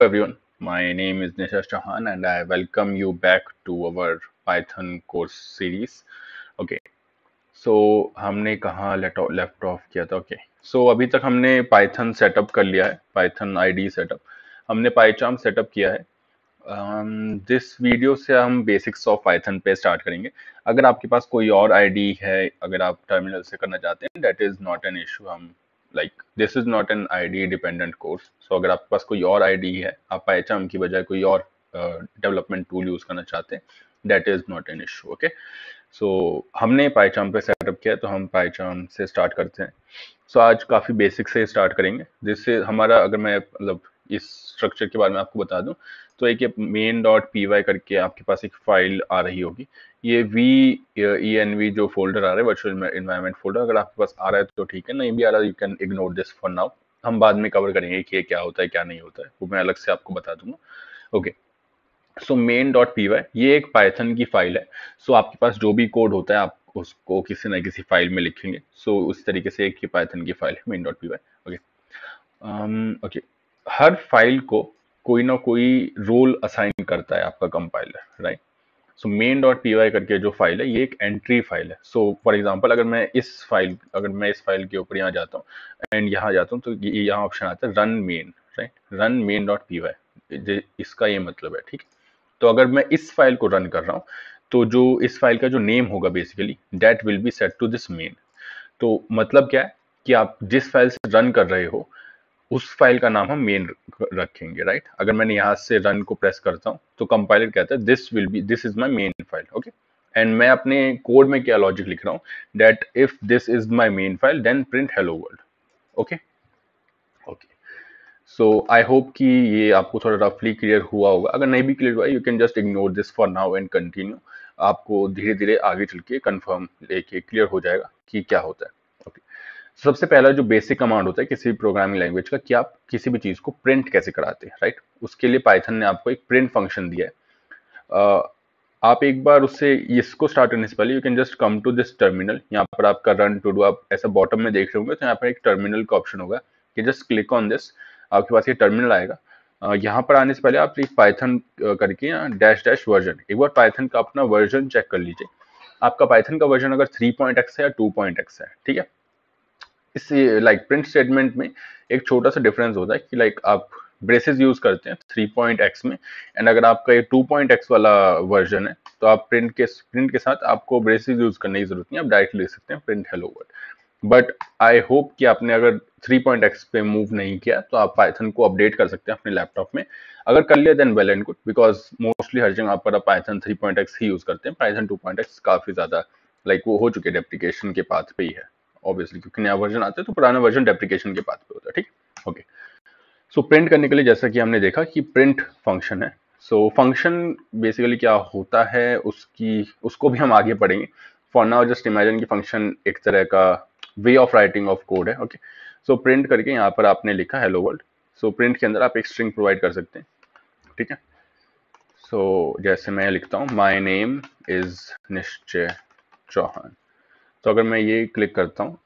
everyone, my name is Nisha Chauhan and I welcome you back to our Python course series. Okay, so हमने कहाँ left of किया था? Okay, सो अभी तक हमने पाइथन सेटअप कर लिया है, पाइथन आईडी सेटअप, हमने पाइचार्म सेटअप किया है। दिस वीडियो से हम बेसिक्स ऑफ पाइथन पे स्टार्ट करेंगे। अगर आपके पास कोई और आईडी है, अगर आप टर्मिनल से करना चाहते हैं, that is not an issue. हम this is not an ID dependent course. So अगर आपके पास कोई और आईडी है, आप पाइचार्म की बजाय कोई और डेवलपमेंट टूल यूज करना चाहते हैं, that is not an issue. Okay, so हमने पाइचार्म पे सेटअप किया तो हम पाइचार्म से स्टार्ट करते हैं। सो आज काफ़ी बेसिक से स्टार्ट करेंगे, जिससे हमारा, अगर मैं मतलब इस स्ट्रक्चर के बारे में आपको बता दूं, तो एक ये मेन डॉट पी वाई करके आपके पास एक फाइल आ रही होगी। ये VENV जो फोल्डर आ रहा है, वर्चुअल इन्वायरमेंट फोल्डर, अगर आपके पास आ रहा है तो ठीक है, नहीं भी आ रहा है, you can ignore this for now. हम बाद में कवर करेंगे कि ये क्या होता है क्या नहीं होता है, वो मैं अलग से आपको बता दूंगा। Okay, so main dot P Y ये एक पाइथन की फाइल है। सो आपके पास जो भी कोड होता है आप उसको किसी न किसी फाइल में लिखेंगे। सो उस तरीके से एक पाइथन की फाइल है main dot P y. Okay, okay, हर फाइल को कोई ना कोई रोल असाइन करता है आपका compiler, right. So main dot P y करके जो फाइल है, ये एक एंट्री फाइल है। सो फॉर एग्जाम्पल, अगर मैं इस फाइल के ऊपर यहाँ जाता हूँ एंड यहाँ जाता हूँ, तो ये यहाँ ऑप्शन आता है run main, right, run main dot P Y, इसका ये मतलब है, ठीक है। तो अगर मैं इस फाइल को रन कर रहा हूँ, तो जो इस फाइल का जो नेम होगा basically, that will be set to this main. तो मतलब क्या है कि आप जिस फाइल से रन कर रहे हो, उस फाइल का नाम हम मेन रखेंगे, राइट। अगर मैंने यहाँ से रन को प्रेस करता हूँ, तो कंपाइलर कहता है this is my main file. Okay, and मैं अपने कोड में क्या लॉजिक लिख रहा हूँ, that if this is my main file then print hello world. Okay, okay, so I hope कि ये आपको थोड़ा रफली क्लियर हुआ होगा। अगर नहीं भी क्लियर हुआ, you can just ignore this for now and continue. आपको धीरे धीरे आगे चल के कन्फर्म लेके क्लियर हो जाएगा कि क्या होता है। ओके, सबसे पहला जो बेसिक कमांड होता है किसी भी प्रोग्रामिंग लैंग्वेज का, कि आप किसी भी चीज को प्रिंट कैसे कराते हैं, राइट। उसके लिए पाइथन ने आपको एक प्रिंट फंक्शन दिया है। आप एक बार उससे इसको स्टार्ट करने से पहले you can just come to this terminal. यहाँ पर आपका रन टू डू आप ऐसा बॉटम में देख रहे होंगे, तो यहाँ पर एक टर्मिनल का ऑप्शन होगा कि जस्ट क्लिक ऑन दिस, आपके पास ये टर्मिनल आएगा। यहाँ पर आने से पहले आप एक पाइथन करके यहाँ डैश डैश वर्जन, एक बार पाइथन का अपना वर्जन चेक कर लीजिए। आपका पाइथन का वर्जन अगर 3.x है या 2.x है, ठीक है। इस प्रिंट स्टेटमेंट में एक छोटा सा डिफरेंस होता है कि आप ब्रेसेस यूज करते हैं 3.x में, एंड अगर आपका ये 2.x वाला वर्जन है, तो आप प्रिंट के साथ आपको ब्रेसेस यूज करने की जरूरत नहीं, आप डायरेक्ट लिख सकते हैं print hello world. But I hope कि आपने अगर 3.x पे मूव नहीं किया, तो आप पाइथन को अपडेट कर सकते हैं अपने लैपटॉप में। अगर कर लिया then well and good, because mostly हर जगह आप पाइथन 3.x ही यूज करते हैं। पाइथन 2.x काफी ज्यादा वो हो चुके डेप्रिकेशन के पाथ पे ही है, ऑब्वियसली, क्योंकि नया वर्जन आता है तो पुराना वर्जन डेप्रिकेशन के पाथ पे होता है, ठीक। ओके, सो प्रिंट करने के लिए जैसा कि हमने देखा कि प्रिंट फंक्शन है। सो फंक्शन बेसिकली क्या होता है, उसको भी हम आगे पढ़ेंगे। फॉर नाउ जस्ट इमेजिन कि फंक्शन एक तरह का way of writing of code है। ओके, सो प्रिंट करके यहाँ पर आपने लिखा हेलो वर्ल्ड। सो प्रिंट के अंदर आप एक स्ट्रिंग प्रोवाइड कर सकते हैं, ठीक है। सो जैसे मैं लिखता हूँ माई नेम इज निश्चय चौहान, तो अगर मैं ये क्लिक करता हूँ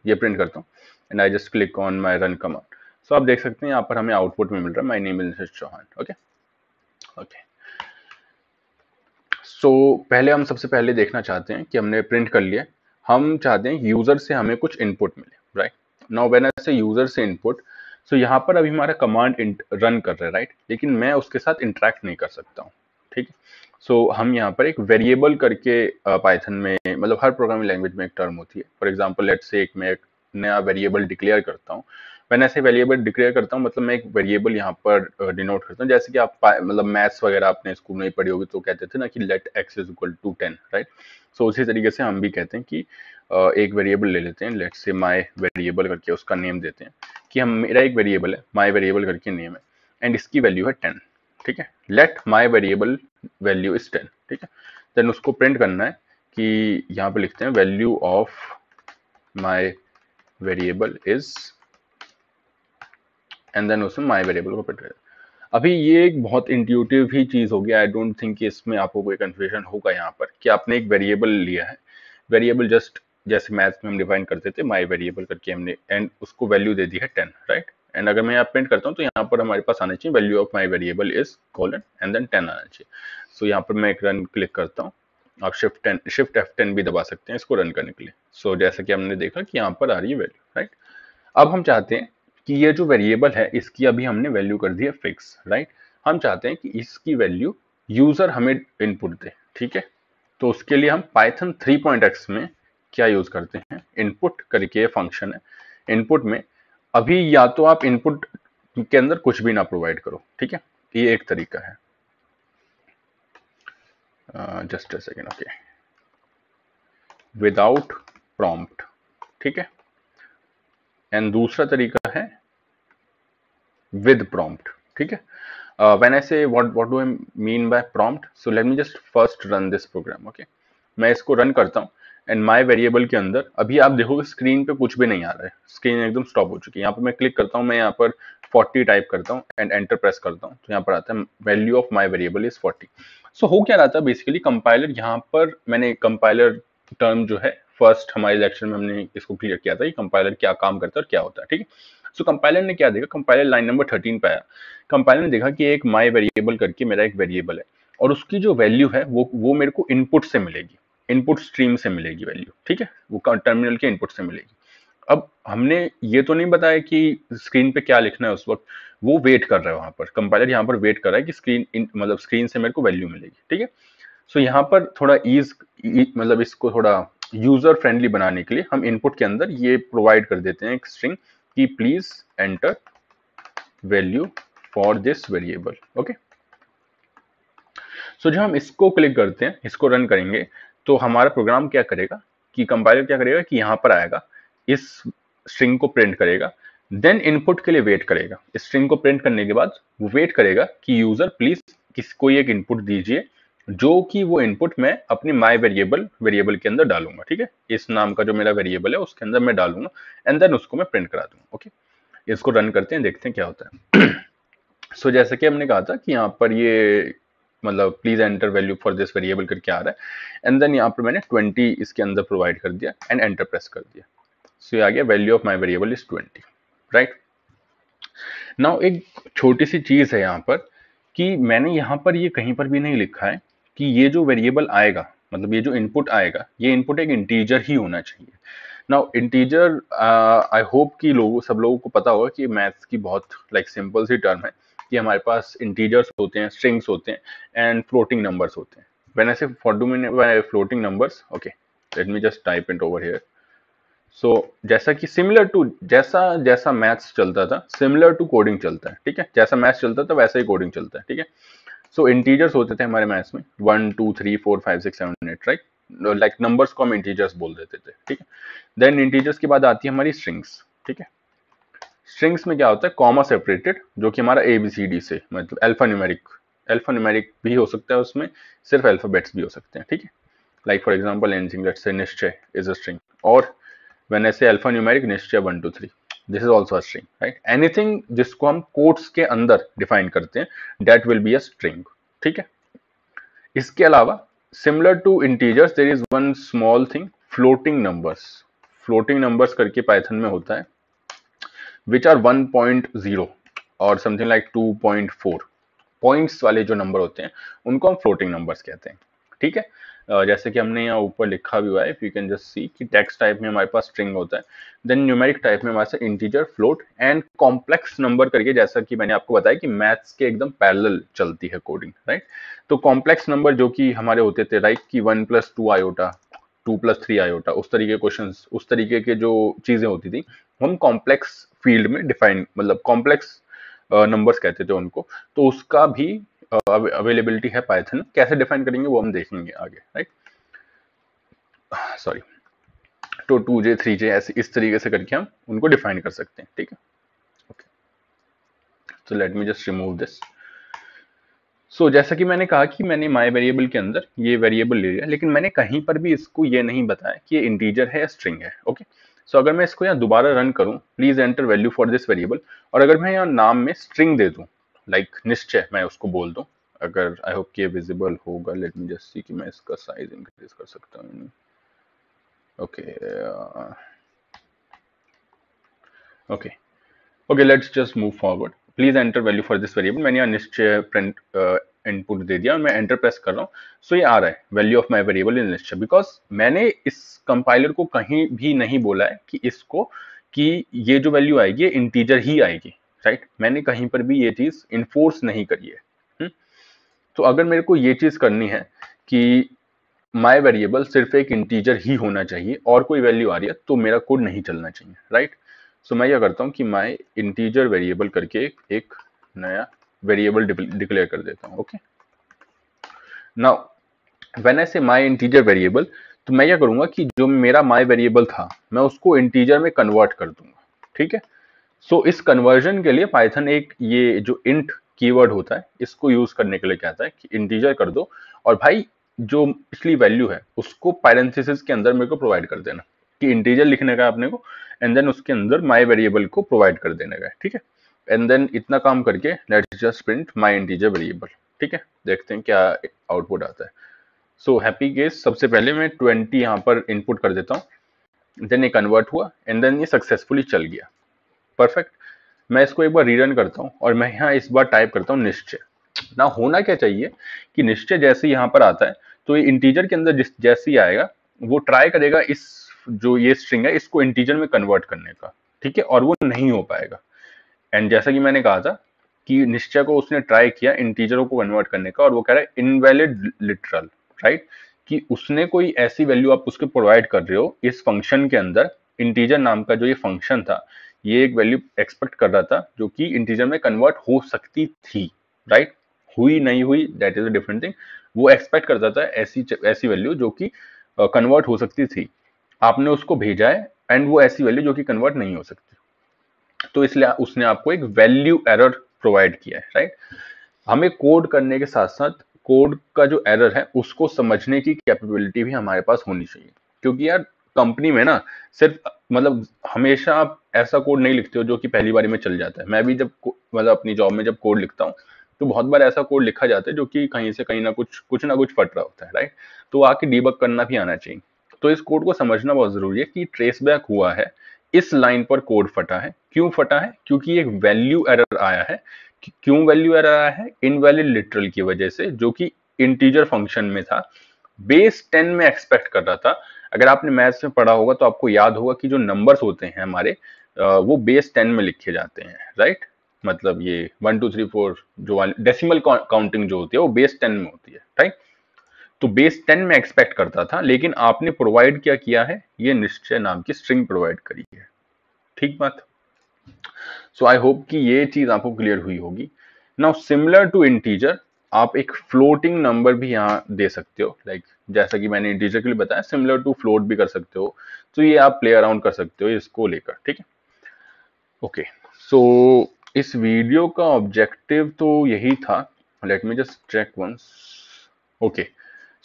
ये प्रिंट करता हूँ and I just click on my run command, so आप देख सकते हैं यहाँ पर हमें आउटपुट में मिल रहा है माई नेम इज निश्चय चौहान। ओके, ओके, सो पहले हम सबसे पहले देखना चाहते हैं कि हमने प्रिंट कर लिया, हम चाहते हैं यूजर से हमें कुछ इनपुट मिले, राइट। नाउ व्हेन आई से यूजर से इनपुट, सो यहाँ पर अभी हमारा कमांड रन कर रहा है, राइट, लेकिन मैं उसके साथ इंटरेक्ट नहीं कर सकता हूँ, ठीक है। सो हम यहाँ पर एक वेरिएबल करके पाइथन में, मतलब हर प्रोग्रामिंग लैंग्वेज में एक टर्म होती है। फॉर एग्जाम्पल लेट्स से मैं एक नया वेरिएबल डिक्लेयर करता हूँ। मैंने ऐसे वेरिएबल डिक्लेयर करता हूँ, मतलब मैं एक वेरिएबल यहाँ पर डिनोट करता हूँ, जैसे कि आप मतलब मैथ्स वगैरह आपने स्कूल में ही पढ़ी होगी, तो कहते थे ना कि let x is equal to 10, right. So उसी तरीके से हम भी कहते हैं कि एक वेरिएबल ले लेते हैं, लेट्स से माई वेरिएबल करके उसका नेम देते हैं कि हम, मेरा एक वेरिएबल है, माई वेरिएबल करके नेम है, एंड इसकी वैल्यू है 10, ठीक है। Let my variable value is 10, ठीक है। देन उसको प्रिंट करना है कि यहाँ पे लिखते हैं value of my variable is, and then उसमें माई वेरिएबल को प्रिंट करें। अभी ये एक बहुत इंट्यूटिव ही चीज होगी, आई डोंट थिंक कि इसमें आपको कोई कंफ्यूजन होगा यहाँ पर, कि आपने एक वेरिएबल लिया है, वेरिएबल जस्ट जैसे मैथ्स में हम डिफाइन करते थे माई वेरिएबल करके हमने, एंड उसको वैल्यू दे दी है 10, राइट। एंड अगर मैं यहाँ प्रिंट करता हूँ तो यहाँ पर हमारे पास आना चाहिए value of my variable is colon and then 10 आना चाहिए। सो यहाँ पर मैं एक रन क्लिक करता हूँ, आप शिफ्ट F10 भी दबा सकते हैं इसको रन करने के लिए। सो जैसा कि हमने देखा कि यहाँ पर आ रही है वैल्यू, राइट। अब हम चाहते हैं कि ये जो वेरिएबल है इसकी अभी हमने वैल्यू कर दी है फिक्स, राइट। हम चाहते हैं कि इसकी वैल्यू यूजर हमें इनपुट दे, ठीक है। तो उसके लिए हम पाइथन 3.x में क्या यूज करते हैं, इनपुट करके फंक्शन है। इनपुट में अभी या तो आप इनपुट के अंदर कुछ भी ना प्रोवाइड करो, ठीक है, ये एक तरीका है। Just a second, okay, without prompt, ठीक है। एंड दूसरा तरीका है विद प्रॉम्प्ट, ठीक है। when I say what do I mean by prompt, so let me just first run this program, okay। मैं इसको रन करता हूँ एंड माई वेरिएबल के अंदर अभी आप देखोगे स्क्रीन पे कुछ भी नहीं आ रहा है, स्क्रीन एकदम स्टॉप हो चुकी है। यहाँ पर मैं क्लिक करता हूँ, मैं यहाँ पर 40 टाइप करता हूँ एंड एंटर प्रेस करता हूँ, तो यहाँ पर आता है value of my variable is 40। सो हो क्या रहा था बेसिकली, कंपाइलर यहाँ पर मैंने कंपाइलर टर्म जो है फर्स्ट हमारे लेक्चर में हमने इसको क्लियर किया था कि कंपाइलर क्या काम करता है और क्या होता है, ठीक है। सो कंपाइलर ने क्या देखा, कंपाइलर लाइन नंबर 13 पे आया। कंपाइलर ने देखा कि एक माई वेरिएबल करके मेरा एक वेरिएबल है और उसकी जो वैल्यू है वो मेरे को इनपुट से मिलेगी, इनपुट स्ट्रीम से मिलेगी वैल्यू, ठीक है, वो टर्मिनल के इनपुट से मिलेगी। अब हमने ये तो नहीं बताया कि स्क्रीन पे क्या लिखना है उस वक्त, वो वेट कर रहा है वहां पर, कंपाइलर यहाँ पर वेट कर रहा है कि मतलब स्क्रीन से मेरे को वैल्यू मिलेगी, ठीक है। सो यहाँ पर थोड़ा मतलब इसको थोड़ा यूजर फ्रेंडली बनाने के लिए हम इनपुट के अंदर ये प्रोवाइड कर देते हैं एक स्ट्रिंग कि please enter value for this variable, okay. So जब हम इसको क्लिक करते हैं, इसको रन करेंगे, तो हमारा प्रोग्राम क्या करेगा कि कंपाइलर क्या करेगा कि यहाँ पर आएगा, इस स्ट्रिंग को प्रिंट करेगा, देन इनपुट के लिए वेट करेगा। इस स्ट्रिंग को प्रिंट करने के बाद वो वेट करेगा कि यूजर प्लीज कोई एक इनपुट दीजिए, जो कि वो इनपुट मैं अपनी माई वेरिएबल के अंदर डालूंगा, ठीक है। इस नाम का जो मेरा वेरिएबल है उसके अंदर मैं डालूंगा एंड देन उसको मैं प्रिंट करा दूंगा, ओके। इसको रन करते हैं, देखते हैं क्या होता है। सो जैसे कि हमने कहा था कि यहाँ पर ये मतलब please enter value for this variable करके आ रहा है एंड देन यहाँ पर मैंने 20 इसके अंदर प्रोवाइड कर दिया एंड एंटर प्रेस कर दिया। सो ये आ गया value of my variable is 20, right. Now एक छोटी सी चीज है यहाँ पर कि मैंने यहाँ पर ये कहीं पर भी नहीं लिखा है कि ये जो वेरिएबल आएगा, मतलब ये जो इनपुट आएगा, ये इनपुट एक इंटीजर ही होना चाहिए। नाउ इंटीजर, आई होप कि सब लोगों को पता होगा कि मैथ्स की बहुत सिंपल सी टर्म है कि हमारे पास इंटीजर्स होते हैं, स्ट्रिंग्स होते हैं एंड फ्लोटिंग नंबर्स होते हैं। When I say what do mean by floating numbers, okay, let me just type it over here. So जैसा कि सिमिलर टू जैसा जैसा मैथ्स चलता था, सिमिलर टू कोडिंग चलता है, ठीक है। जैसा मैथ्स चलता था वैसा ही कोडिंग चलता है, ठीक है। सो इंटीजर्स होते थे हमारे मैथ्स में 1 2 3 4 5 6 7 8, राइट। लाइक नंबर्स को हम इंटीजर्स बोल देते थे, ठीक है। देन इंटीजर्स के बाद आती है हमारी स्ट्रिंग्स, ठीक है। स्ट्रिंग्स में क्या होता है, कॉमा सेपरेटेड, जो कि हमारा ABCD से मतलब अल्फान्यूमेरिक भी हो सकता है, उसमें सिर्फ अल्फाबेट्स भी हो सकते हैं, ठीक है। Like for example anything let's say Nishchay is a string, और when I say alphanumeric Nishchay 1 2 3, this is also a string, right. Anything जिसको हम कोट्स के अंदर डिफाइन करते हैं, that will be a string, ठीक है। इसके अलावा similar to integers there is one small thing, floating numbers. Floating numbers करके पाइथन में होता है विच आर 1.0 और समथिंग लाइक 2.4 पॉइंट्स वाले जो नंबर होते हैं उनको हम फ्लोटिंग नंबर्स कहते हैं, ठीक है। जैसे कि हमने यहाँ ऊपर लिखा भी हुआ है, if you can just see कि टेक्स्ट टाइप में हमारे पास स्ट्रिंग होता है, देन न्यूमेरिक टाइप में हमारे पास integer, float and complex number करके, जैसा कि मैंने आपको बताया कि मैथ्स के एकदम पैरेलल चलती है कोडिंग, राइट। तो कॉम्प्लेक्स नंबर जो कि हमारे होते थे, राइट, कि 1+2 आयोटा, 2+3 आयोटा, उस तरीके क्वेश्चन, उस तरीके के जो चीजें होती थी, हम कॉम्प्लेक्स फील्ड में डिफाइन मतलब कॉम्प्लेक्स नंबर्स कहते थे उनको। तो उसका भी अवेलेबिलिटी है पाइथन में, कैसे डिफाइन करेंगे वो हम देखेंगे आगे, राइट। सॉरी, तो 2J 3J ऐसे इस तरीके से करके हम उनको डिफाइन कर सकते हैं, ठीक है। ओके, तो let me just remove this. So जैसा कि मैंने कहा कि मैंने माई वेरिएबल के अंदर ये वेरिएबल ले लिया, लेकिन मैंने कहीं पर भी इसको ये नहीं बताया कि ये इंटीजर है या स्ट्रिंग है, ओके। सो अगर मैं इसको यहाँ दोबारा रन करूँ, please enter value for this variable, और अगर मैं यहाँ नाम में स्ट्रिंग दे दूँ, लाइक निश्चय मैं उसको बोल दूँ, अगर आई होप कि ये विजिबल होगा, लेट मी जस्ट सी कि मैं इसका साइज इंक्रीज कर सकता हूँ, okay okay. Okay, let's just move forward. Please enter value for this variable. मैंने यहाँ निश्चय प्रिंट इनपुट दे दिया और मैं एंटर प्रेस कर रहा हूँ। सो ये आ रहा है value of my variable in निश्चय, बिकॉज मैंने इस कंपाइलर को कहीं भी नहीं बोला है कि इसको कि ये जो वैल्यू आएगी ये इंटीजर ही आएगी, राइट? मैंने कहीं पर भी ये चीज इन्फोर्स नहीं करी है। तो अगर मेरे को ये चीज करनी है कि माई वेरिएबल सिर्फ एक इंटीजर ही होना चाहिए और कोई वैल्यू आ रही है तो मेरा कोड नहीं चलना चाहिए, राइट? सो मैं क्या करता हूँ कि माई इंटीजर वेरिएबल करके एक नया वेरिएबल डिक्लेयर कर देता हूँ। ओके, नाउ व्हेन आई से माई इंटीजर वेरिएबल, तो मैं क्या करूंगा कि जो मेरा माई वेरिएबल था मैं उसको इंटीजर में कन्वर्ट कर दूंगा, ठीक है? सो इस कन्वर्जन के लिए पाइथन एक ये जो इंट कीवर्ड होता है इसको यूज करने के लिए कहता है कि इंटीजर कर दो और भाई जो पिछली वैल्यू है उसको पैरेंथेसिस के अंदर मेरे को प्रोवाइड कर देना, कि इंटीजर लिखने का अपने को एंड देन उसके अंदर माई वेरिएबल को प्रोवाइड कर देने का, ठीक है? एंड देन इतना काम करके let's just print my integer variable, ठीक है? देखते हैं क्या आउटपुट आता है। सो हैप्पी केस, सबसे पहले मैं 20 यहाँ पर इनपुट कर देता हूँ, देन ये कन्वर्ट हुआ एंड देन ये सक्सेसफुली चल गया। परफेक्ट। मैं इसको एक बार रीरन करता हूँ और मैं यहाँ इस बार टाइप करता हूँ निश्चय। ना होना क्या चाहिए कि निश्चय जैसे यहाँ पर आता है तो ये इंटीजर के अंदर जैसे ही आएगा वो ट्राई करेगा इस जो ये स्ट्रिंग है इसको इंटीजर में कन्वर्ट करने का, ठीक है? और वो नहीं हो पाएगा। एंड जैसा कि मैंने कहा था कि निश्चय को उसने ट्राई किया इंटीजरों को कन्वर्ट करने का और वो कह रहा है इनवैलिड लिटरल, राइट? कि उसने कोई ऐसी वैल्यू आप उसके प्रोवाइड कर रहे हो इस फंक्शन के अंदर, इंटीजर नाम का जो ये फंक्शन था ये एक वैल्यू एक्सपेक्ट कर रहा था जो कि इंटीजर में कन्वर्ट हो सकती थी, राइट? हुई नहीं हुई that is a different thing. वो एक्सपेक्ट करता था ऐसी वैल्यू जो कि कन्वर्ट हो सकती थी, आपने उसको भेजा है एंड वो ऐसी वैल्यू जो कि कन्वर्ट नहीं हो सकती, तो इसलिए उसने आपको एक वैल्यू एरर प्रोवाइड किया है, राइट? हमें कोड करने के साथ साथ कोड का जो एरर है उसको समझने की कैपेबिलिटी भी हमारे पास होनी चाहिए, क्योंकि यार कंपनी में ना सिर्फ मतलब हमेशा आप ऐसा कोड नहीं लिखते हो जो कि पहली बारी में चल जाता है। मैं भी जब मतलब अपनी जॉब में जब कोड लिखता हूँ तो बहुत बार ऐसा कोड लिखा जाता है जो कि कहीं से कहीं ना कुछ फट रहा होता है, राइट? तो आके डीबग करना भी आना चाहिए। तो इस कोड को समझना बहुत जरूरी है कि ट्रेस बैक हुआ है, इस लाइन पर कोड फटा है, क्यों फटा है? क्योंकि एक वैल्यू एरर आया है। क्यों वैल्यू एरर आया है? इनवैलिड लिटरल की वजह से, जो कि इंटीजर फंक्शन में था, बेस 10 में एक्सपेक्ट कर रहा था। अगर आपने मैथ्स में पढ़ा होगा तो आपको याद होगा कि जो नंबर्स होते हैं हमारे वो बेस 10 में लिखे जाते हैं, राइट? मतलब ये 1 2 3 4 जो डेसिमल काउंटिंग जो होती है वो बेस 10 में होती है, राइट? तो बेस 10 में एक्सपेक्ट करता था, लेकिन आपने प्रोवाइड क्या किया है? ये निश्चय नाम की स्ट्रिंग प्रोवाइड करी है, ठीक बात? सो आई होप कि ये चीज आपको क्लियर हुई होगी। नाउ सिमिलर टू इंटीजर आप एक फ्लोटिंग नंबर भी यहाँ दे सकते हो, लाइक जैसा कि मैंने इंटीजर के लिए बताया सिमिलर टू फ्लोट भी कर सकते हो। तो ये आप प्ले अराउंड कर सकते हो इसको लेकर, ठीक है? ओके, सो इस वीडियो का ऑब्जेक्टिव तो यही था। Let me just check once. Okay,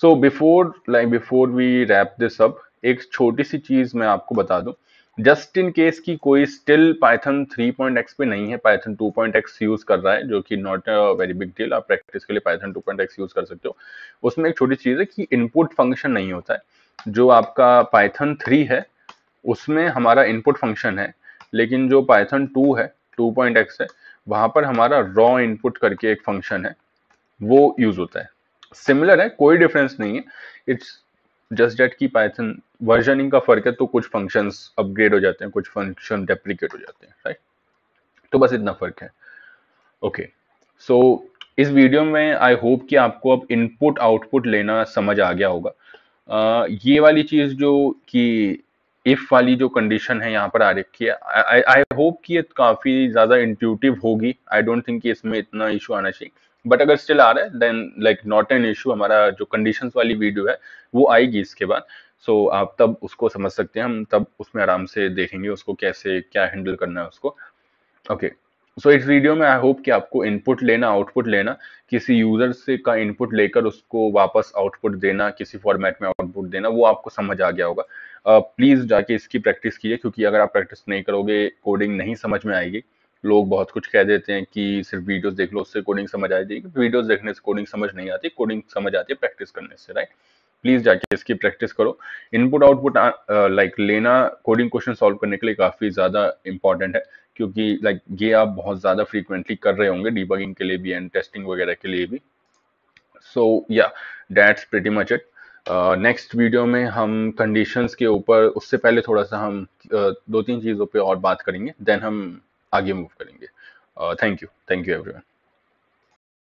so before we wrap this up, एक छोटी सी चीज मैं आपको बता दूं, जस्ट इन केस की कोई स्टिल पाइथन 3.x पे नहीं है, पाइथन 2.x यूज कर रहा है, जो कि not a very big deal, आप प्रैक्टिस के लिए पाइथन 2.x यूज कर सकते हो। उसमें एक छोटी चीज है कि इनपुट फंक्शन नहीं होता है। जो आपका पाइथन 3 है उसमें हमारा इनपुट फंक्शन है, लेकिन जो पाइथन 2 है 2.x है वहां पर हमारा रॉ इनपुट करके एक फंक्शन है, वो यूज होता है। सिमिलर है, कोई डिफरेंस नहीं है, इट्स जस्ट डेट की पाइथन वर्जनिंग का फर्क है, तो कुछ फंक्शंस अपग्रेड हो जाते हैं, कुछ फंक्शन डेप्रिकेट हो जाते हैं, राइट? तो बस इतना फर्क है। ओके, सो इस वीडियो में आई होप कि आपको अब इनपुट आउटपुट लेना समझ आ गया होगा। ये वाली चीज जो कि इफ वाली जो कंडीशन है यहाँ पर आ रखी है, आई होप कि ये काफी ज्यादा इंट्यूटिव होगी। आई डोंट थिंक कि इसमें इतना इशू आना चाहिए, बट अगर स्टिल आ रहा है then like not an issue. हमारा जो कंडीशंस वाली वीडियो है वो आएगी इसके बाद, सो आप तब उसको समझ सकते हैं, हम तब उसमें आराम से देखेंगे उसको कैसे क्या हैंडल करना है उसको। ओके, सो इस वीडियो में आई होप कि आपको इनपुट लेना आउटपुट लेना, किसी यूजर से का इनपुट लेकर उसको वापस आउटपुट देना, किसी फॉर्मेट में आउटपुट देना, वो आपको समझ आ गया होगा। प्लीज जाके इसकी प्रैक्टिस कीजिए, क्योंकि अगर आप प्रैक्टिस नहीं करोगे कोडिंग नहीं समझ में आएगी। लोग बहुत कुछ कह देते हैं कि सिर्फ वीडियोस देख लो उससे कोडिंग समझ आ जाएगी। वीडियोस देखने से कोडिंग समझ नहीं आती, कोडिंग समझ आती है प्रैक्टिस करने से, राइट? प्लीज जाके इसकी प्रैक्टिस करो। इनपुट आउटपुट लाइक लेना कोडिंग क्वेश्चन सॉल्व करने के लिए काफी ज्यादा इंपॉर्टेंट है, क्योंकि लाइक ये आप बहुत ज़्यादा फ्रीक्वेंटली कर रहे होंगे डिबगिंग के लिए भी एंड टेस्टिंग वगैरह के लिए भी। सो या that's pretty much it. Next video में हम कंडीशंस के ऊपर, उससे पहले थोड़ा सा हम दो तीन चीज़ों पे और बात करेंगे, देन हम आगे मूव करेंगे। Thank you everyone.